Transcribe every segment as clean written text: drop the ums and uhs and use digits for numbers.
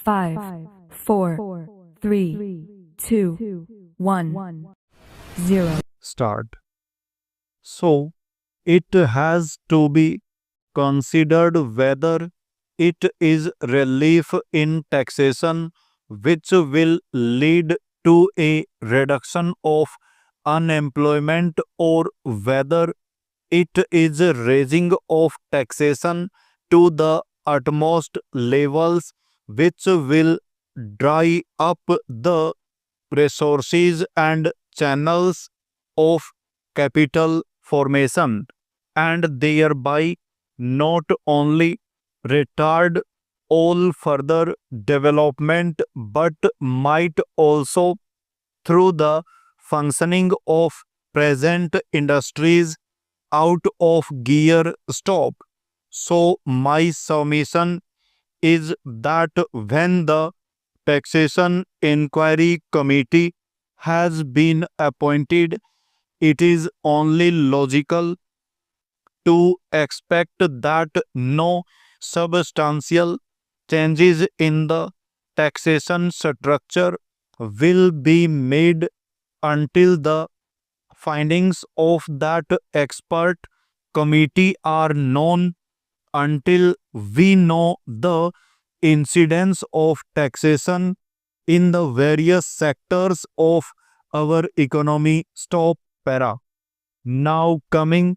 5, 4, 3, 2, 1, 0. Start. So, it has to be considered whether it is relief in taxation which will lead to a reduction of unemployment, or whether it is a raising of taxation to the utmost levels which will dry up the resources and channels of capital formation, and thereby not only retard all further development but might also, through the functioning of present industries, out of gear stop. So my submission is that when the Taxation Inquiry Committee has been appointed, it is only logical to expect that no substantial changes in the taxation structure will be made until the findings of that expert committee are known, until we know the incidence of taxation in the various sectors of our economy. Stop para. Now coming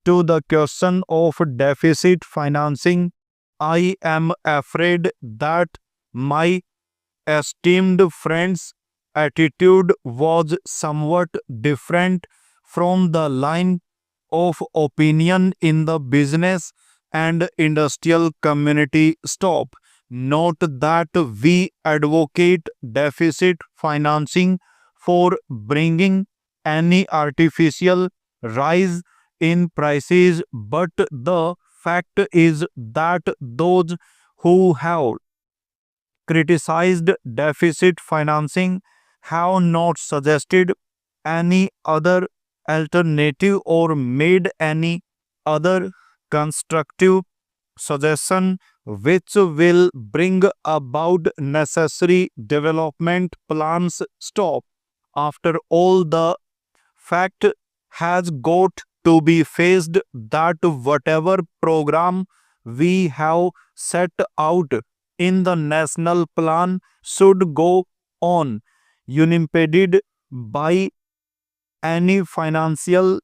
to the question of deficit financing, I am afraid that my esteemed friend's attitude was somewhat different from the line of opinion in the business and industrial community. Stop. Note that we advocate deficit financing for bringing any artificial rise in prices, but the fact is that those who have criticized deficit financing have not suggested any other alternative or made any other constructive suggestion which will bring about necessary development plans. Stop. After all, the fact has got to be faced that whatever program we have set out in the national plan should go on unimpeded by any financial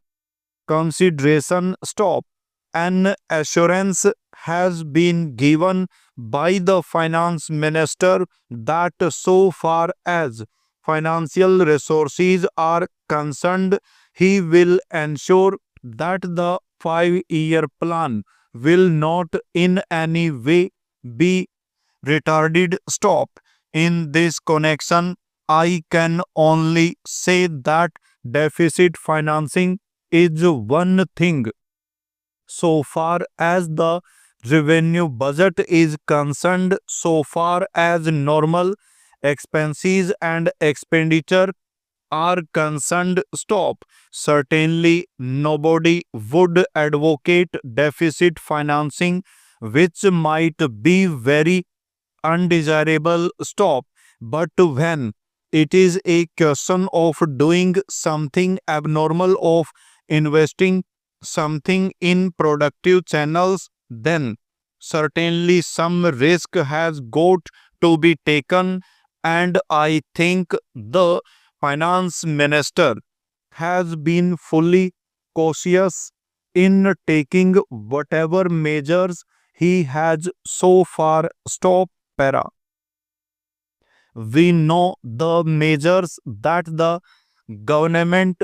consideration. Stop. An assurance has been given by the finance minister that so far as financial resources are concerned, he will ensure that the 5-year plan will not in any way be retarded. Stop. In this connection, I can only say that deficit financing is one thing so far as the revenue budget is concerned, so far as normal expenses and expenditure are concerned. Stop. Certainly, nobody would advocate deficit financing, which might be very undesirable. Stop. But when it is a question of doing something abnormal, of investing something in productive channels, then certainly some risk has got to be taken, and I think the finance minister has been fully cautious in taking whatever measures he has so far. Stop para. We know the measures that the government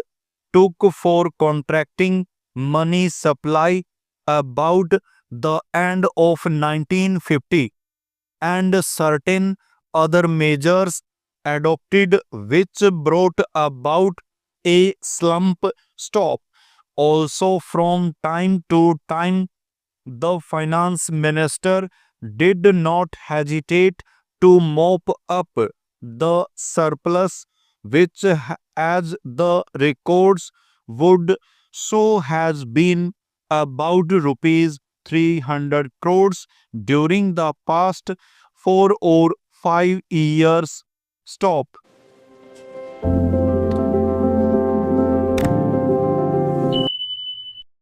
took for contracting money supply about the end of 1950, and certain other measures adopted which brought about a slump. Stop. Also, from time to time, the finance minister did not hesitate to mop up the surplus, which, as the records would show, has been about rupees 300 crores during the past 4 or 5 years. Stop.